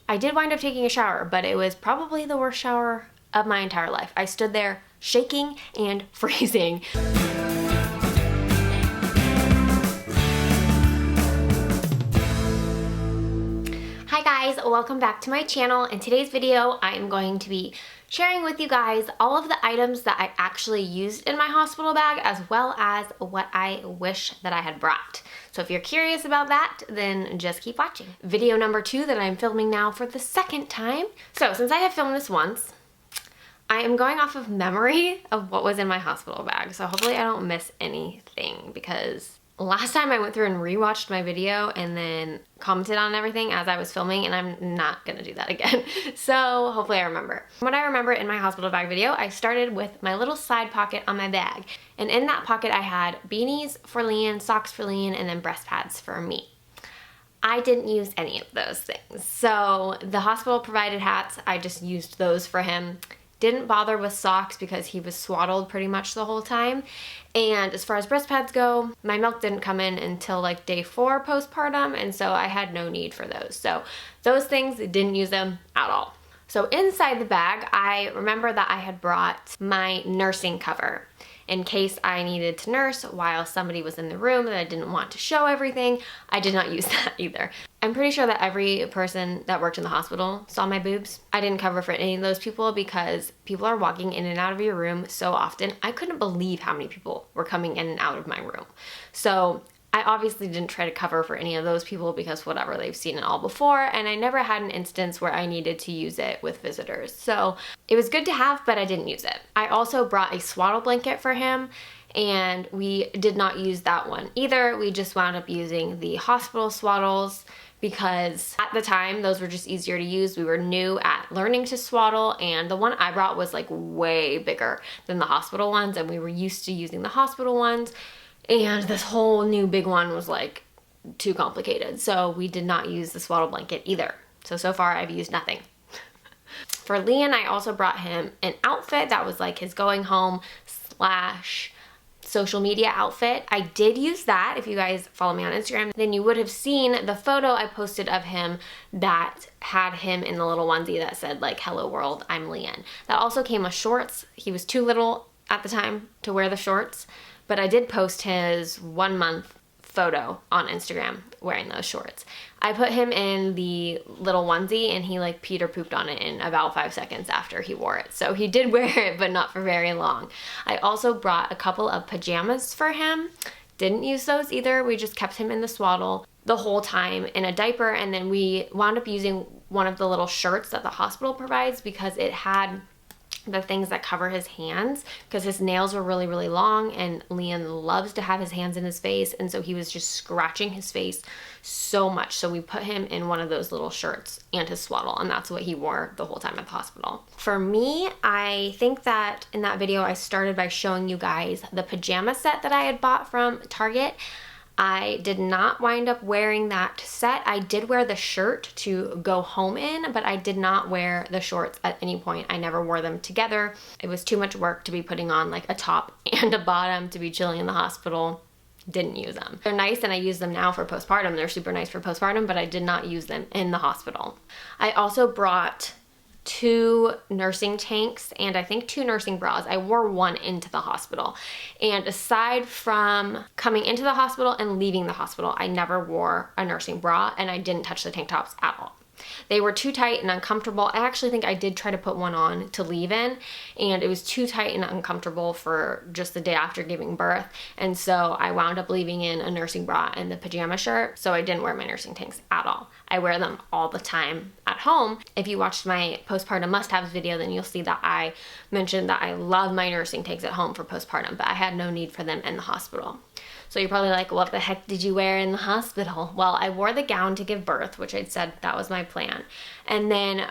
I did wind up taking a shower, but it was probably the worst shower of my entire life. I stood there shaking and freezing. Hi guys, welcome back to my channel. In today's video, I am going to be sharing with you guys all of the items that I actually used in my hospital bag, as well as what I wish that I had brought. So if you're curious about that, then just keep watching. Video number 2 that I'm filming now for the second time. So since I have filmed this once, I am going off of memory of what was in my hospital bag. So hopefully I don't miss anything, because last time I went through and rewatched my video and then commented on everything as I was filming, and I'm not gonna do that again. So hopefully I remember. What I remember in my hospital bag video, I started with my little side pocket on my bag. And in that pocket I had beanies for Liam, socks for Liam, and then breast pads for me. I didn't use any of those things. So the hospital provided hats, I just used those for him. Didn't bother with socks because he was swaddled pretty much the whole time. And as far as breast pads go, my milk didn't come in until like day 4 postpartum, and so I had no need for those. So those things, didn't use them at all. So inside the bag, I remember that I had brought my nursing cover in case I needed to nurse while somebody was in the room that I didn't want to show everything. I did not use that either. I'm pretty sure that every person that worked in the hospital saw my boobs. I didn't cover for any of those people because people are walking in and out of your room so often. I couldn't believe how many people were coming in and out of my room. So I obviously didn't try to cover for any of those people because whatever, they've seen it all before, and I never had an instance where I needed to use it with visitors. So it was good to have, but I didn't use it. I also brought a swaddle blanket for him, and we did not use that one either. We just wound up using the hospital swaddles because at the time those were just easier to use. We were new at learning to swaddle, and the one I brought was like way bigger than the hospital ones, and we were used to using the hospital ones. And this whole new big one was like too complicated. So we did not use the swaddle blanket either. So far I've used nothing. For Liam, I also brought him an outfit that was like his going home / social media outfit. I did use that. If you guys follow me on Instagram, then you would have seen the photo I posted of him that had him in the little onesie that said like, "Hello world, I'm Liam." That also came with shorts. He was too little at the time to wear the shorts, but I did post his 1 month photo on Instagram wearing those shorts. I put him in the little onesie and he like peed or pooped on it in about 5 seconds after he wore it. So he did wear it, but not for very long. I also brought a couple of pajamas for him. Didn't use those either. We just kept him in the swaddle the whole time in a diaper, and then we wound up using one of the little shirts that the hospital provides because it had the things that cover his hands, because his nails were really, really long, and Liam loves to have his hands in his face, and so he was just scratching his face so much. So we put him in one of those little shirts and his swaddle, and that's what he wore the whole time at the hospital. For me, I think that in that video I started by showing you guys the pajama set that I had bought from Target. I did not wind up wearing that set. I did wear the shirt to go home in, but I did not wear the shorts at any point. I never wore them together. It was too much work to be putting on like a top and a bottom to be chilling in the hospital. Didn't use them. They're nice and I use them now for postpartum. They're super nice for postpartum, but I did not use them in the hospital. I also brought 2 nursing tanks and I think 2 nursing bras. I wore one into the hospital. And aside from coming into the hospital and leaving the hospital, I never wore a nursing bra, and I didn't touch the tank tops at all. They were too tight and uncomfortable. I actually think I did try to put one on to leave in, and it was too tight and uncomfortable for just the day after giving birth. And so I wound up leaving in a nursing bra and the pajama shirt, so I didn't wear my nursing tanks at all. I wear them all the time at home. If you watched my postpartum must-haves video, then you'll see that I mentioned that I love my nursing tanks at home for postpartum, but I had no need for them in the hospital. So you're probably like, what the heck did you wear in the hospital? Well, I wore the gown to give birth, which I'd said that was my plan. And then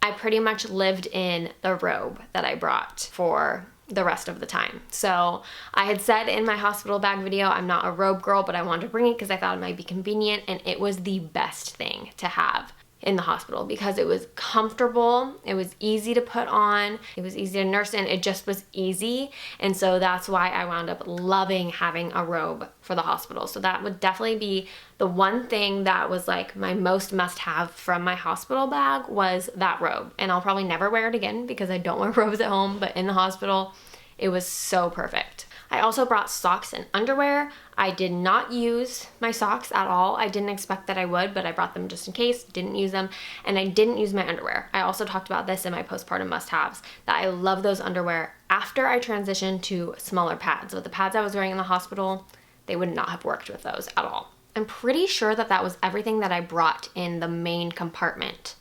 I pretty much lived in the robe that I brought for the rest of the time. So I had said in my hospital bag video, I'm not a robe girl, but I wanted to bring it because I thought it might be convenient, and it was the best thing to have. in the hospital because it was comfortable, it was easy to put on, it was easy to nurse in, it just was easy. And so that's why I wound up loving having a robe for the hospital. So that would definitely be the one thing that was like my most must-have from my hospital bag, was that robe. And I'll probably never wear it again because I don't wear robes at home, but in the hospital it was so perfect. I also brought socks and underwear. I did not use my socks at all. I didn't expect that I would, but I brought them just in case, didn't use them, and I didn't use my underwear. I also talked about this in my postpartum must-haves, that I love those underwear after I transitioned to smaller pads. With the pads I was wearing in the hospital, they would not have worked with those at all. I'm pretty sure that that was everything that I brought in the main compartment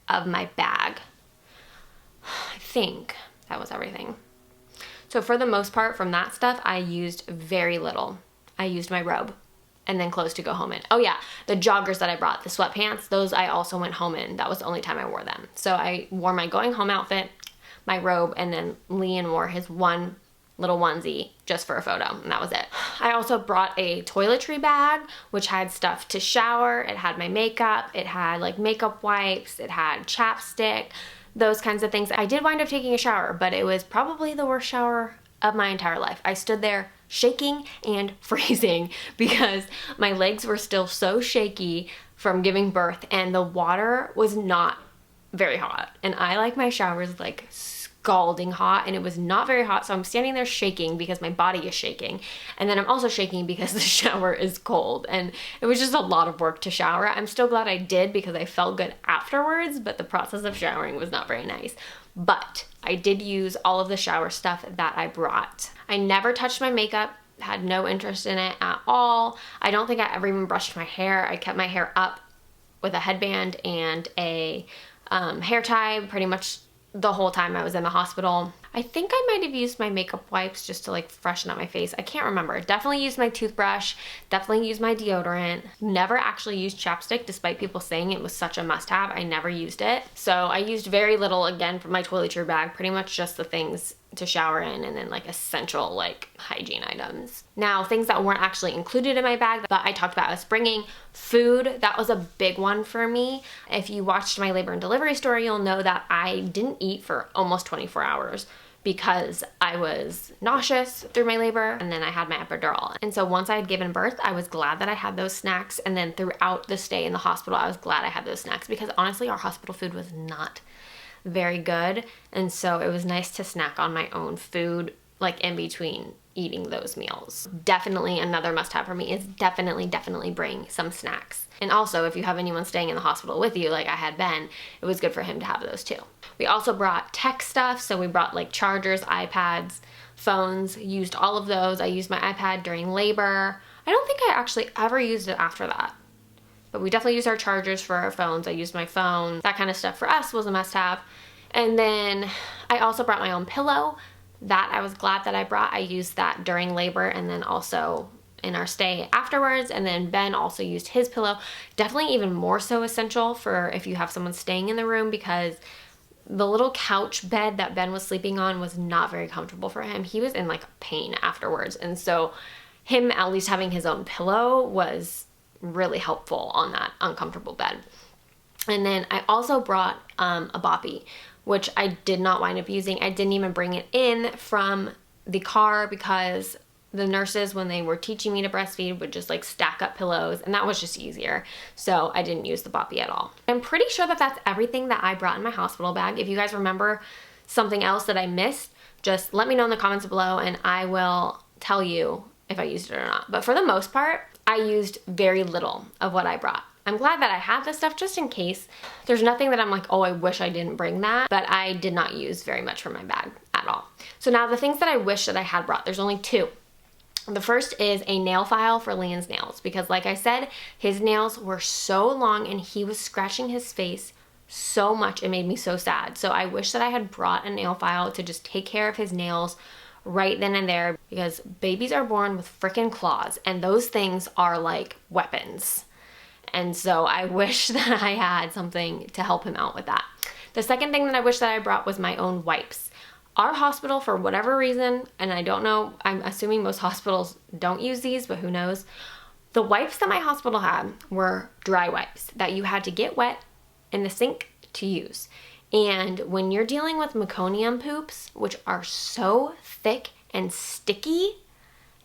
of my bag. I think that was everything. So for the most part, from that stuff, I used very little. I used my robe and then clothes to go home in. Oh yeah, the joggers that I brought, the sweatpants, those I also went home in. That was the only time I wore them. So I wore my going home outfit, my robe, and then Liam wore his one little onesie just for a photo, and that was it. I also brought a toiletry bag, which had stuff to shower. It had my makeup, it had like makeup wipes, it had chapstick, those kinds of things. I did wind up taking a shower, but it was probably the worst shower of my entire life. I stood there shaking and freezing because my legs were still so shaky from giving birth, and the water was not very hot. And I like my showers like scalding hot, and it was not very hot, so I'm standing there shaking because my body is shaking, and then I'm also shaking because the shower is cold, and it was just a lot of work to shower. I'm still glad I did because I felt good afterwards, but the process of showering was not very nice. But I did use all of the shower stuff that I brought. I never touched my makeup, had no interest in it at all. I don't think I ever even brushed my hair. I kept my hair up with a headband and a hair tie pretty much the whole time I was in the hospital. I think I might have used my makeup wipes just to like freshen up my face. I can't remember. Definitely used my toothbrush, definitely used my deodorant. Never actually used chapstick, despite people saying it was such a must-have. I never used it. So I used very little, again, from my toiletry bag, pretty much just the things to shower in and then like essential like hygiene items. Now, things that weren't actually included in my bag that I talked about as bringing: food. That was a big one for me. If you watched my labor and delivery story, you'll know that I didn't eat for almost 24 hours because I was nauseous through my labor, and then I had my epidural. And so once I had given birth, I was glad that I had those snacks, and then throughout the stay in the hospital, I was glad I had those snacks because honestly, our hospital food was not very good, and so it was nice to snack on my own food like in between eating those meals. Definitely another must-have for me is definitely bring some snacks. And also, if you have anyone staying in the hospital with you, like I had Ben, it was good for him to have those too. We also brought tech stuff, so we brought like chargers, iPads, phones, used all of those. I used my iPad during labor. I don't think I actually ever used it after that, but we definitely used our chargers for our phones. I used my phone. That kind of stuff for us was a must-have. And then I also brought my own pillow. That I was glad that I brought. I used that during labor and then also in our stay afterwards. And then Ben also used his pillow. Definitely even more so essential for if you have someone staying in the room, because the little couch bed that Ben was sleeping on was not very comfortable for him. He was in like pain afterwards. And so him at least having his own pillow was really helpful on that uncomfortable bed. And then I also brought a boppy, which I did not wind up using. I didn't even bring it in from the car because the nurses, when they were teaching me to breastfeed, would just like stack up pillows, and that was just easier. So I didn't use the boppy at all. I'm pretty sure that that's everything that I brought in my hospital bag. If you guys remember something else that I missed, just let me know in the comments below and I will tell you if I used it or not. But for the most part, I used very little of what I brought. I'm glad that I had this stuff just in case. There's nothing that I'm like, oh, I wish I didn't bring that, but I did not use very much from my bag at all. So now the things that I wish that I had brought, there's only two. The first is a nail file for Liam's nails, because like I said, his nails were so long and he was scratching his face so much, it made me so sad. So I wish that I had brought a nail file to just take care of his nails right then and there, because babies are born with freaking claws and those things are like weapons. And so I wish that I had something to help him out with that. The second thing that I wish that I brought was my own wipes. Our hospital, for whatever reason, and I don't know, I'm assuming most hospitals don't use these, but who knows, the wipes that my hospital had were dry wipes that you had to get wet in the sink to use. And when you're dealing with meconium poops, which are so thick and sticky,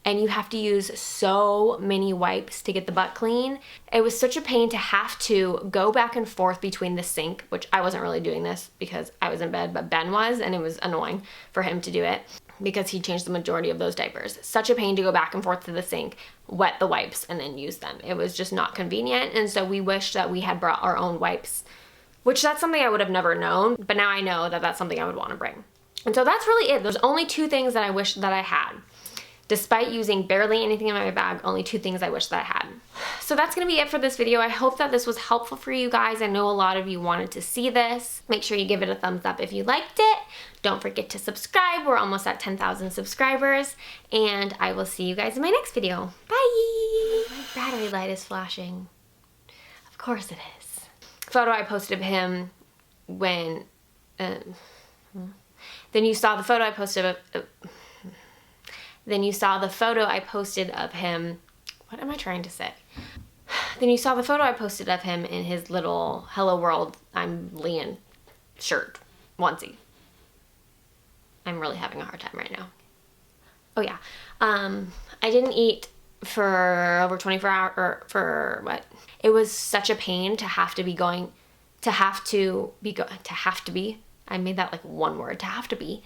and you have to use so many wipes to get the butt clean, it was such a pain to have to go back and forth between the sink, which I wasn't really doing this because I was in bed, but Ben was, and it was annoying for him to do it because he changed the majority of those diapers. Such a pain to go back and forth to the sink, wet the wipes, and then use them. It was just not convenient, and so we wished that we had brought our own wipes, which that's something I would have never known, but now I know that that's something I would want to bring. And so that's really it. There's only 2 things that I wish that I had. Despite using barely anything in my bag, only 2 things I wish that I had. So that's gonna be it for this video. I hope that this was helpful for you guys. I know a lot of you wanted to see this. Make sure you give it a thumbs up if you liked it. Don't forget to subscribe. We're almost at 10,000 subscribers. And I will see you guys in my next video. Bye! My battery light is flashing. Of course it is. Photo I posted of him when... Then you saw the photo I posted of... Then you saw the photo I posted of him, what am I trying to say? Then you saw the photo I posted of him in his little Hello World, I'm Leon shirt, onesie. I'm really having a hard time right now. Oh yeah, I didn't eat for over 24 hours, or for what? It was such a pain to have to be going, I made that like one word, to have to be.